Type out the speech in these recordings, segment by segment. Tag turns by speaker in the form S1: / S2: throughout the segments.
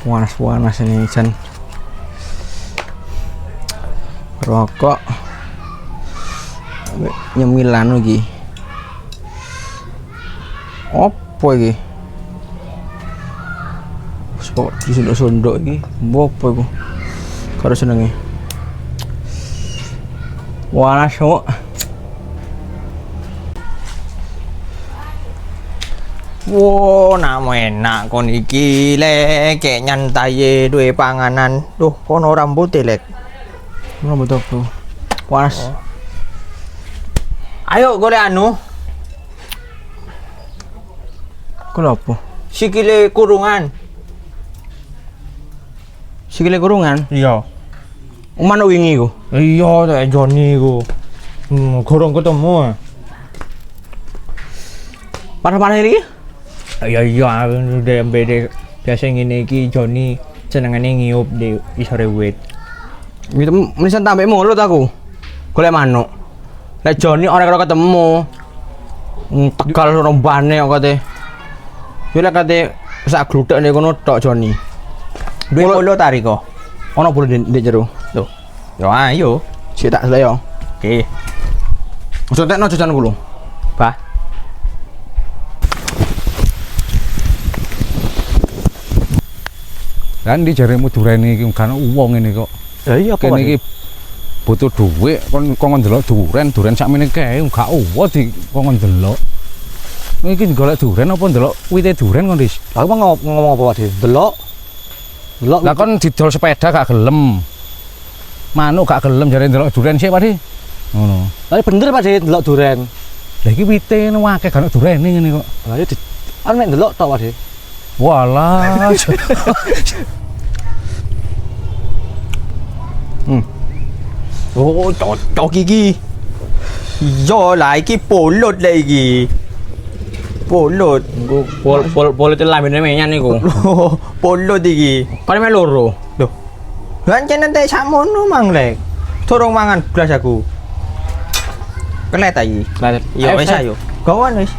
S1: Panas-panas ini Jan. Rokok nyemilan lagi. Apa iki? Kok disunduk-sunduk iki? Apa iku? Karo senenge. Panas kok. Wow, nama enak kon iki lek kayak nyantai duwe panganan. Duh, kono rambut lek. Rambut apa? Panas. Ayo golek anu. Kenapa? Sikile kurungan. Sikile kurungan?
S2: Iya.
S1: Mana wingi ku?
S2: Iya, tak Joni ku. Gorong ketemu.
S1: Parah-parah iki?
S2: Iya, udah beda. Biasa ngene iki Joni senengane ngiup di isore wit.
S1: Itu menisan tambah mulut aku. Golek manuk. Lek Joni ora karo ketemu. Tegal rombane kok kate. Yo lek kate sak gludek nek kono tok Joni.
S2: Duwe polo tarik kok.
S1: Ono bulu ndek jero.
S2: Tuh. Yo ayo.
S1: Sik tak selek yo.
S2: Oke.
S1: Ojo tekno jajan kulo.
S2: Bah.
S3: Kan di jaremu durene iki kan wong ngene kok.
S1: Ya iya apa
S3: Kene iki butuh dhuwit kon ndelok duren sakmene kae gak uwo di kon ndelok. Iki golek duren apa ndelok wite duren kon Dis?
S1: Aku mau ngomong apa Pak? Delok. Delok.
S3: Lah kon didol sepeda gak gelem. Manuk gak gelem jare ndelok duren sik Pak Di. Ngono.
S1: Lah bener Pak De delok duren.
S3: Lah iki wite akeh gak durene ngene kok.
S1: Lah ya anu nek delok tok Pak De.
S3: Walah.
S2: Oh, cocok iki. Iya lah iki polot lah iki. Polot.
S1: Pol lambene menyan niku.
S2: Polot iki.
S1: Kan me loro.
S2: Loh. Lan jeneng teh sakmono mang lek. Durung mangan blas aku. Kelet ta iki. Iya wis ayo. Gawan wis.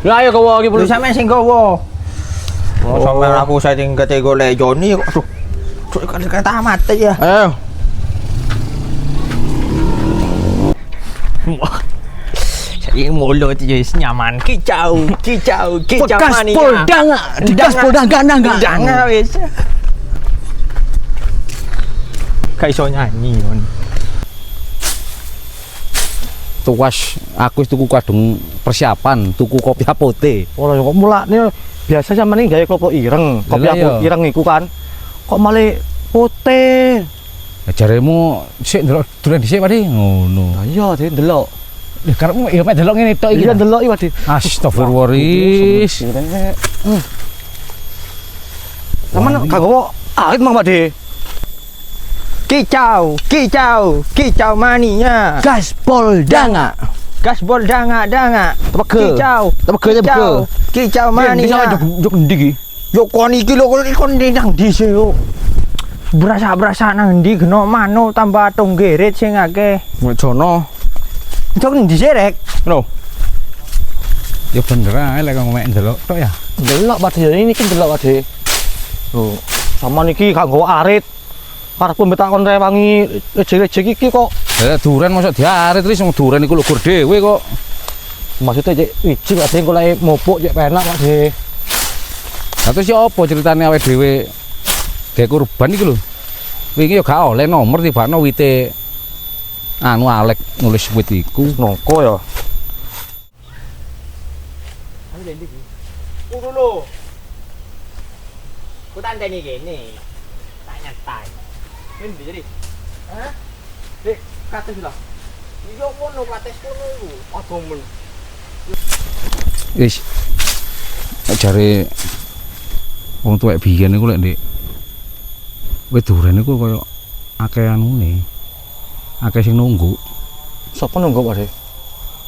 S1: Lah ayo kowe iki
S2: Lu sampean sing gowo. Oh, sampean aku setting kate golek Joni kok. Aduh. Kata mati ya.
S1: Ayo.
S2: Saya mulut je nyaman kicau mania.
S1: Poldanga, digas Poldanga nangga.
S2: Jangan wis. Kayak iso nyanyi kon.
S3: Tuwas aku wis tuku kadung persiapan, tuku kopi apote.
S1: Ora kok mulane biasa sampean gawe klopo ireng, kopi
S3: Lah,
S1: aku
S3: iya.
S1: ireng iku kan. Kok malah putih.
S3: Jaremu sik ndelok duren dhisik Pak Di. Ngono.
S1: Lah iya De delok.
S3: Lah karepmu ya mek delok ngene tok iki.
S1: Iya delok iki Pak De.
S3: Astagfirullahaladzim.
S1: Sampeyan kanggo awit Mang Pak De.
S2: Kicau mania.
S1: Gaspol danga.
S2: Gasbol danga.
S1: Tepeke.
S2: Kicau
S1: Bisa
S2: mania.
S1: jok endi iki?
S2: Yo kon iki lho kon nang ndi sih yo. Berasa nang ndi geno mano tambah tonggerit sing akeh.
S1: Jono.
S2: Jok ndi sih rek?
S1: Lho,
S3: Ya bener ae lek kok mek ndelok tok ya.
S1: delok Pak De ini kan delok Pak De. Lho, sama niki kanggo arit. Karep mbetak kon rewangi ejek-ejek iki kok.
S3: Lah duren mosok diarit terus wong duren iku lho gur dhewe kok.
S1: Maksudnya cek wiji Pak De kok lek mopok cek penak Pak De.
S3: Lah terus ya apa ceritane awake dhewe gawe kurban iki lho. Wingi ya gak oleh nomor tibakno wite anu Alek nulis wit iku.
S1: Nongko ya.
S2: Udah lo. Ku tanteni kene. Tak nyantai. Endi jadi? Hah? Dek, kates lah. Iya ngono kates kono iku. Aduh men.
S3: Wis jare wong tuwek biyen iku lek Dik wit duren iku koyo akeh anune. Akeh sing nunggu.
S1: Sopo nunggu Pak De?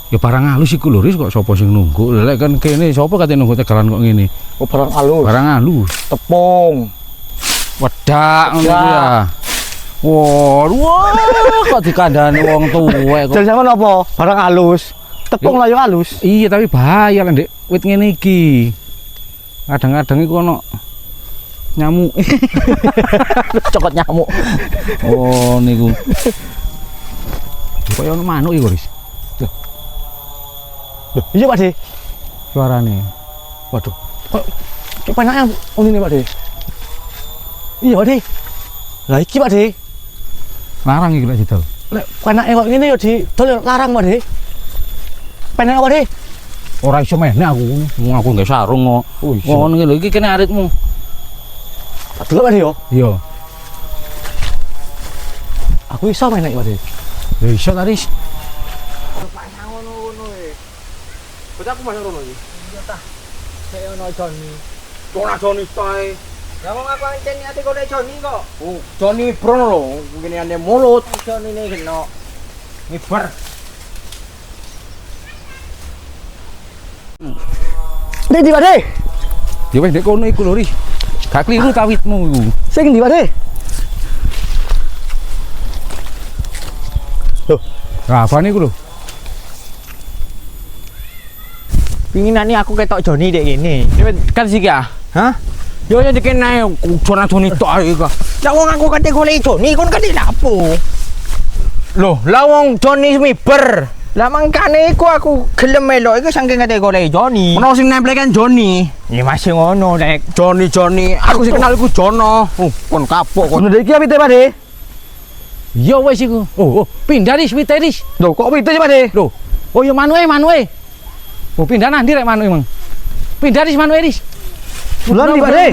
S3: Ya barang halus iku lho Ris kok sapa sing nunggu. Lek kan kene sapa kate nunggu tegalan kok ngene.
S1: Oh barang halus.
S3: Barang halus.
S1: Tepung.
S3: Wedak ngono iku ya. Wah, kok dikandani wong tuwek kok.
S1: Jadi sampean apa? Barang halus. Tepung lah yo halus.
S3: Iya tapi bahaya lah Ndek wit ngene iki. Kadang-kadang iku ono nyamuk.
S1: Cokot nyamuk.
S3: Oh niku. Kaya ono manuk iki, Guys.
S1: Loh, iya Pak De.
S3: Suarane.
S1: Waduh. Kok penake ini Pak De. Iya Pak De. Lah iki Pak De.
S3: Larang iki lek didol.
S1: Lek penake kok ngene ya didol larang Pak De. Penake Pak De.
S3: Ora iso meneh aku. Wong aku nggae sarung kok.
S1: Oh, iya.
S3: Ngono iki lho iki kene aritmu.
S1: Tak delok Pak De yo.
S3: Iya.
S1: Aku iso menake Pak De.
S3: Ya iso tadi.
S2: Pak ngono-ngono e. Betul aku masuk rono iki. Iya ta. Sik ono Joni.
S1: Ora Joni tae.
S2: Ya wong aku ancen niate golek Joni kok.
S1: Oh, Joni Brono lho, ngene ane mulut.
S2: Joni ne kena ngibar.
S1: Nek di Pak De.
S3: Ya wis nek kono iku lho, Ris. Gak kliru tawitmu iku.
S1: Sing ndi Pak De?
S3: Lah apa niku lho?
S2: Pinginane aku ketok Joni dek kene.
S1: Kan sik ya.
S2: Hah?
S1: Yo ya dikene Joni tok ae iku.
S2: Ya wong aku kate golek Joni kon kate lapo?
S1: Loh, lah wong Joni miber.
S2: Lah mangkane iku aku gelem melok iku saking kate golek Joni.
S1: Ono sing nempel kan Joni.
S2: Ya masih ngono rek.
S1: Joni. Aku sing kenal iku Jono. Kon kapok kon.
S2: Ngono iki apa Pak De?
S3: Ya wis iku. Oh, pindah Ris, pindah Ris.
S1: Loh, kok itu sih Pak De?
S3: Loh. Oh ya manuke. Oh pindah nang ndi rek manuke, Mang? Pindah Ris manuke Ris.
S2: Bulan di Pak De.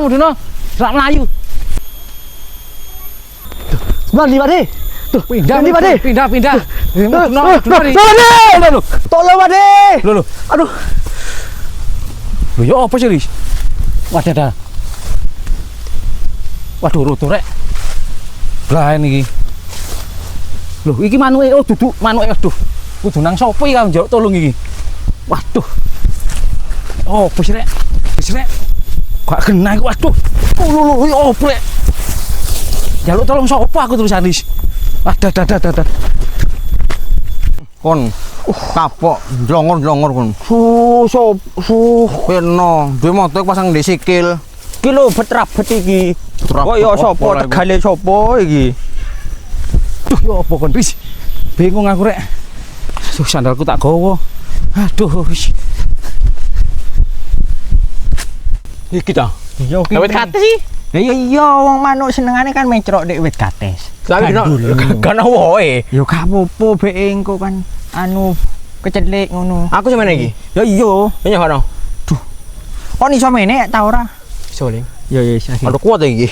S3: Muduna. Sak Melayu.
S1: Bulan di Pak De.
S3: Tuh, pindah
S1: Ndi, Pak De?
S3: Pindah. Muduna Ris.
S1: Loh, tolong Pak De.
S3: Loh.
S1: Aduh.
S3: Loh ya apa sih Ris? Wadah. Waduh roto rek. Lah ini. Loh iki manuke duduk manuke aduh. Kudu nang sapa iki njaluk tolong iki. Waduh. Oh, wis rek. Gak kena iku waduh. Lho opo rek. Njaluk tolong sapa aku tulisan Ris. Wadah.
S1: Kon kapok jlongor kon. Peno, duwe motor pasang di sikil.
S2: Iki lho betrabet iki. Kok ya sapa tegale sapa iki?
S3: Duh ya apa kon Ris. Bingung aku rek. Duh sandalku tak gawa. Aduh wis.
S1: Iki ta.
S2: Iya iki.
S1: Wit kates sih.
S2: Iya wong manuk senengane kan mencrok nek wit kates.
S1: Tapi gak ono woe.
S2: Ya gak apa-apa bek engko kan anu kecelik ngono.
S1: Aku sampeyan iki.
S2: Ya iya.
S1: Ya kono.
S2: Kon iso menek ta ora?
S1: Iso ning.
S2: Ya wis.
S1: Aduh kuat iki.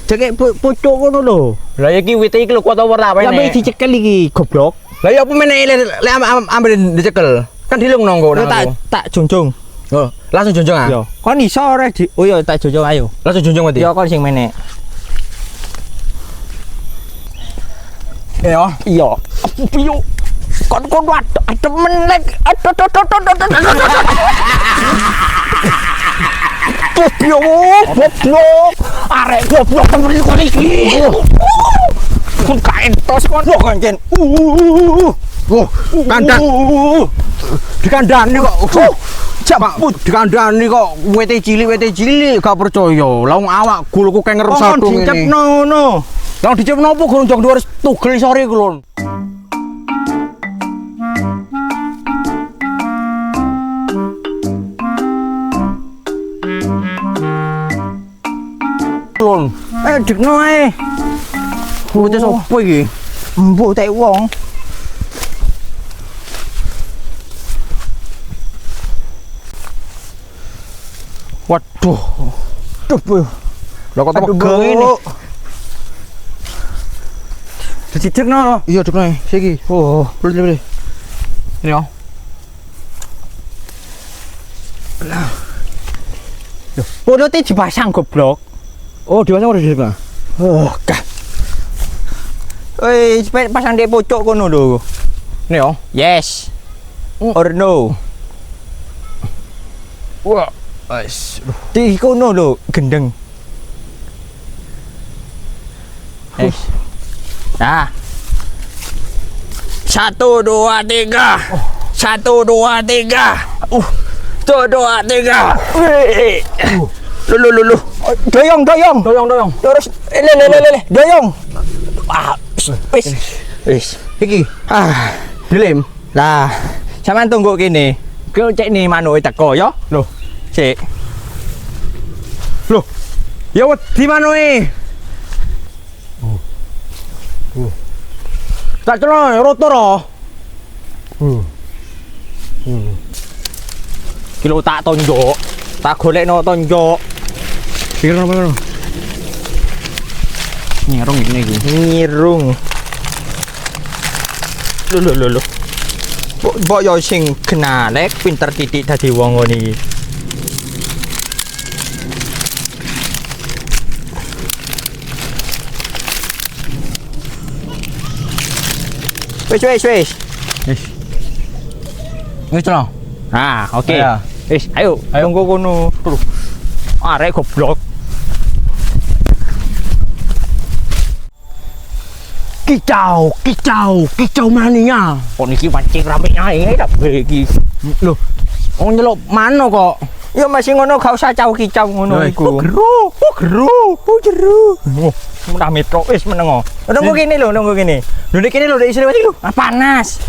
S2: Cekek pucuk ngono lho.
S1: Lah iki wit iki lho kuat apa ora
S2: Ya wis dicekel iki goblok.
S1: Lah ya apa meneh lek ambil dicekel. Kan dilung nonggo
S2: Ya
S1: nang aku.
S2: tak jonjong.
S1: Oh, langsung jonjong ah.
S2: Ya. Kon iso ora di. Oh ya tak jonjong ayo.
S1: Langsung jonjong mati.
S2: Ya kon sing menek.
S1: Ya.
S2: Iya. Piyo. Kon waduh temen lek. Goblok. Arek goblok temen kon iki. Kon kaentos kon kancen.
S1: Kandang. Dikandani kok. Cepet dikandani kok wete cilik gak percaya. Lah wong awak gulku keng ngerusak
S2: Kon dicepno ngono.
S1: Lah dicepno apa gurung jong dhuwur tugel sore iku lho. Lon.
S2: Dikno ae.
S1: Wete sapa iki?
S2: Mbok tek wong.
S1: Waduh.
S2: Duh.
S1: Lah kok
S2: Aduh,
S1: tebel ngene.
S2: Bu. Dicekno.
S1: Iya dikno iki. Oh, boleh. Ini ya.
S2: Purute dipasang goblok.
S1: Oh, diwasa udah di sebelah.
S2: Oh, kah. Oi, pasang di pojok kono lho.
S1: Ini ya.
S2: Yes. Or no.
S1: Wah, guys.
S2: Di kono lho, gendeng. Yes. Nah. 1 2 3. 1 2 3. 1 2 3. Lu. Doyong.
S1: Doyong.
S2: Terus le. Doyong. Wis.
S1: Iki. Dilim.
S2: Lah, sampean tunggu kene. Kau cek nih manuke teko ya.
S1: Loh.
S2: Cek.
S1: Loh. Ya wedi manuke. Tak celana rotor.
S2: Kilo tak tonjok. Tak golekno tonjok.
S1: Pikir apa?
S3: Nyerong ini iki.
S2: Ngirung. Lho. Mbok yo sing genalek pinter titik dadi wong ngene iki. Wis.
S1: Wis celana.
S2: Oke.
S1: Ayo.
S2: Wis, ayo. Tunggu kono. Terus. Arek goblok.
S1: Kicau mania.
S2: Kok niki pancing rame ae tak iki.
S1: Loh. Wong nyeluk mano kok?
S2: Ya masih ngono gak usah kicau ngono
S1: Loh,
S2: iku. Jero. Mudah metro wis menengo. Nunggu kene lho. Lho nek kene lho nek isine mati lho.
S1: Panas.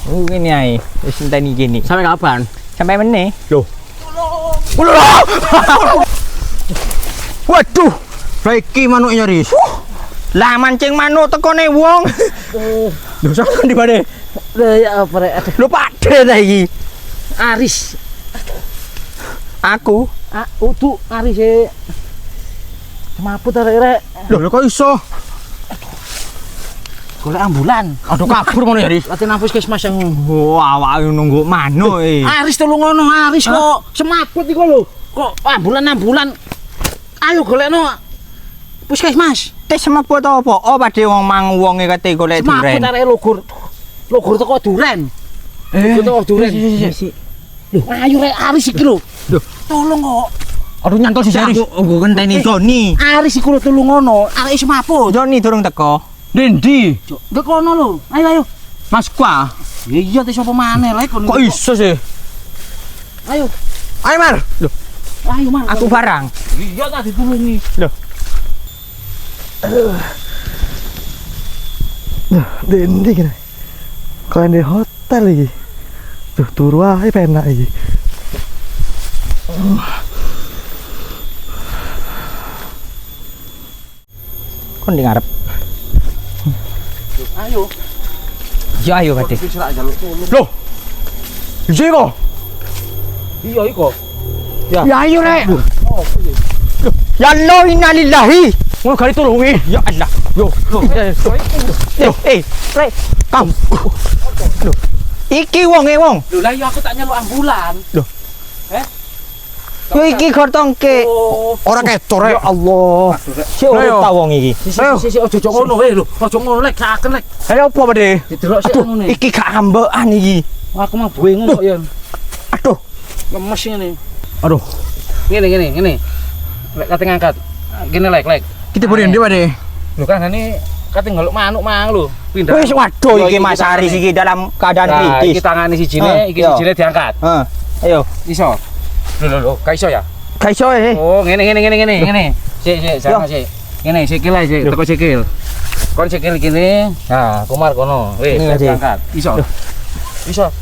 S2: Nunggu kene ae. Wis enteni kene.
S1: Sampai kapan?
S2: Sampai meneh.
S1: Loh. Waduh. Baiki manuk nyaris.
S2: Lah mancing manuk tekone wong.
S1: Lho sampean di mana?
S3: Ya apa rek?
S2: Lho padhe ta iki.
S3: Aris.
S2: Aku.
S3: Udu Aris e. Semaput rek.
S1: Lho kok iso?
S3: Golek ambulan.
S1: Aduh kabur ngono nyaris.
S3: Lati nafas Kesmas yang
S2: Wah, awake nunggu manuk e.
S3: Aris tolong ngono Aris kok semaput iku lho. Kok ambulan. Ayo golekno Puskesmas.
S2: Tes semaput apa? Oh, padhe wong mang wonge kate golek
S3: Semaput
S2: duren.
S3: arek logor teko duren. Teko duren. Lho, ayo rek Aris iki lho.
S1: Lho.
S3: Tolong kok.
S1: Aduh nyantol si Aris.
S2: Aku ngenteni Joni.
S3: Aris iku lho tolong ngono. Arek semaput.
S2: Joni durung teko.
S1: Dendi.
S3: Ndek kono lho. Ayo.
S1: Mas Kwa.
S3: Iya te sapa maneh lek kono.
S1: Kok iso sih?
S3: Ayo.
S1: Ayo Mar. Loh,
S3: Ayo man.
S2: Aku barang.
S3: Iya tak ditulungi.
S4: Dendi kene. Kalian di hotel iki. Tuh turu ae penak iki.
S2: Kon di ngarep.
S3: Ayo.
S2: Ya ayo kate.
S1: Loh. Iki kok.
S3: Iya iko.
S1: Ya ayo rek.
S2: Ya Allah innalillahi.
S1: Ngono gari tulungi.
S2: Ya Allah. Yo. Rek. Kam. Iki wonge wong.
S3: Lho lah iya aku tak nyeluk ambulan.
S2: Yo iki gortongke.
S3: Oh.
S1: Ora ketor rek.
S2: Ya Allah. Si urip ta wong iki.
S3: Sisi ojo ngono lho. Ojo ngono lek saken lek.
S1: Ayo apa pade?
S3: Didelok sik
S2: Aduh,
S3: ngono.
S2: iki gak ambekan iki.
S3: Aku mah bingung kok ya.
S2: Aduh.
S3: Lemes ngene.
S1: Aduh.
S3: Ngene. Lek kate ngangkat. Gini lek.
S1: Kita beri ndi pade?
S3: Lho kan ini kate ngeluk manuk mang lho. Pindah.
S2: Wis waduh
S3: Yo,
S2: iki
S3: iki
S2: Mas Aris
S3: tangane.
S2: iki dalam keadaan
S3: Nah,
S2: kritis.
S3: iki tangane sijine, iki
S2: Yo.
S3: sijine diangkat.
S2: Ayo.
S3: Iso. Lho, gak iso ya?
S2: Gak iso e.
S3: Oh, ngene. Sik, jangan sik. Ngene, sikil ae sik, teko sikil. Kon sikil kene. Nah, kumar kono. Wis,
S2: Ini, Ci.
S3: diangkat. Iso.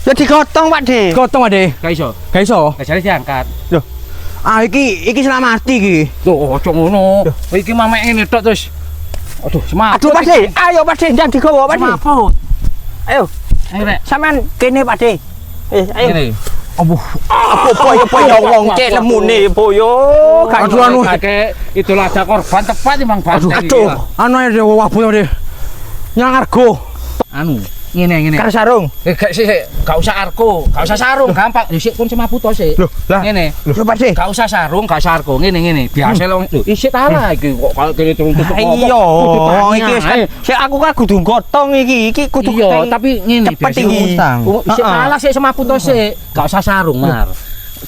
S2: Ya digotong Pak De.
S1: Gotong pade.
S3: Gak iso.
S1: Gak iso.
S3: Gak jare diangkat.
S1: Iki selamati iki.
S3: Loh, ojo ngono. Iki mamek ngene tok terus. Aduh, semangat.
S2: Aduh Pak De, ayo Pak De ndang digowo Pak De.
S3: Semaput.
S2: Ayo,
S3: Ayo rek.
S2: sampean kene Pak De. Ayo.
S3: Ngene.
S2: Apa boyo wong cek lemune boyo.
S1: Aduh, anu.
S3: Kakek itu ada korban tepat Bang Bante.
S2: Aduh.
S1: Anu ya wabut pade. Nyang argo.
S3: Anu, ngene.
S2: Karo sarung.
S3: Gak sih, gak usah arko, gak usah sarung, gampang. Sik kon semaput to sik.
S1: Loh, lah.
S3: Ngene.
S2: Yo Pak De.
S3: Gak usah sarung, gak usah arko. Ngene. Biasa lho. Isik tala iki kok kalau kene turun tutup
S2: Iya, iki sik aku kan kudu gotong iki kudu.
S3: Iya, tapi ngene
S2: cepet
S3: biasa
S2: iki.
S3: Isik tala sik semaput to sik. Gak usah sarung, Mar.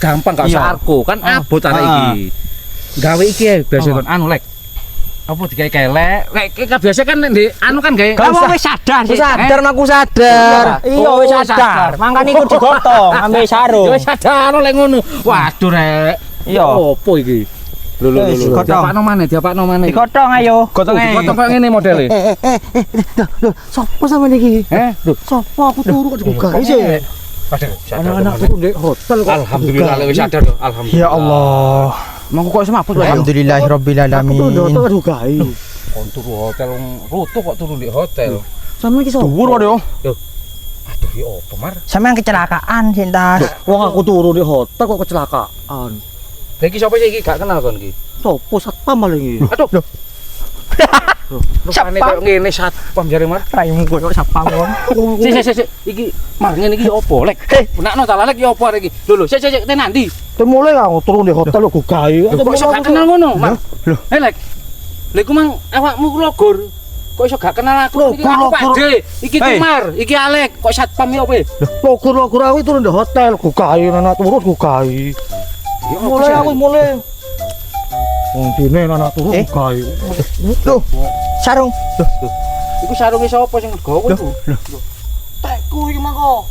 S3: Gampang gak usah
S2: Iya.
S3: arko, kan abot arek iki. Gawe iki biasa kon anu lek. Apa digawe kelek? Lek biasa kan di anu kan gawe.
S2: Kamu wis sadar sih.
S1: Sadar aku sadar.
S2: Iya wis sadar. Mangkane iku digotong ambil sarung.
S3: Ya wis sadar lek ngono. Waduh rek.
S1: Iya.
S3: Opo iki? Lho lho lho.
S1: Gotong.
S3: Diapakno maneh.
S1: Digotong ayo. Gotongnya.
S3: Gotong kok ngene modele.
S4: Loh, sopo sama niki?
S3: Lho,
S4: Sopo aku turu kok dibuka sih? Anak-anak turu di hotel kok.
S3: alhamdulillah wis sadar yo. Alhamdulillah.
S1: Ya Allah.
S3: Monggo kok semaput wae.
S1: Alhamdulillahirabbil
S4: Aku turu di
S1: alamin.
S4: hotel dibuka.
S3: Kon turu hotel rutuh kok turu di hotel.
S4: Sama iki sopo?
S1: Dhuwur kok yo.
S3: Aduh ya opo Mar?
S1: Sampean kecelakaan Sinta.
S4: Wong aku turu di hotel kok kecelakaan.
S3: Lah iki sapa sih iki gak kenal kon iki?
S4: Sopo satpam malah iki?
S3: Aduh. Rupane koyo ngene satpam jare Mar.
S1: Raimu koyo sapam wong.
S3: Sik. Iki Mar ngene iki opo lek? Benakno ta lek iki opo arek iki? Lho sik tenan ndi?
S4: Temule aku turu di hotel kok gawe.
S3: Kok iso gak kenal ngono, Mar? Lho, lek. Lha iku mang awakmu ku logor. Kok iso gak kenal aku? Iki aku Pakde. Iki Kumar, iki Alek. Kok satpam yo opo?
S4: Logur-logur aku turu di hotel kok gawe anak turu kok gawe. Mulai aku mulai. Wong dene anak turu kok gawe.
S1: Loh, sarung.
S3: Iku sarunge sapa sing gawe iku?
S4: Tekku iki mangko.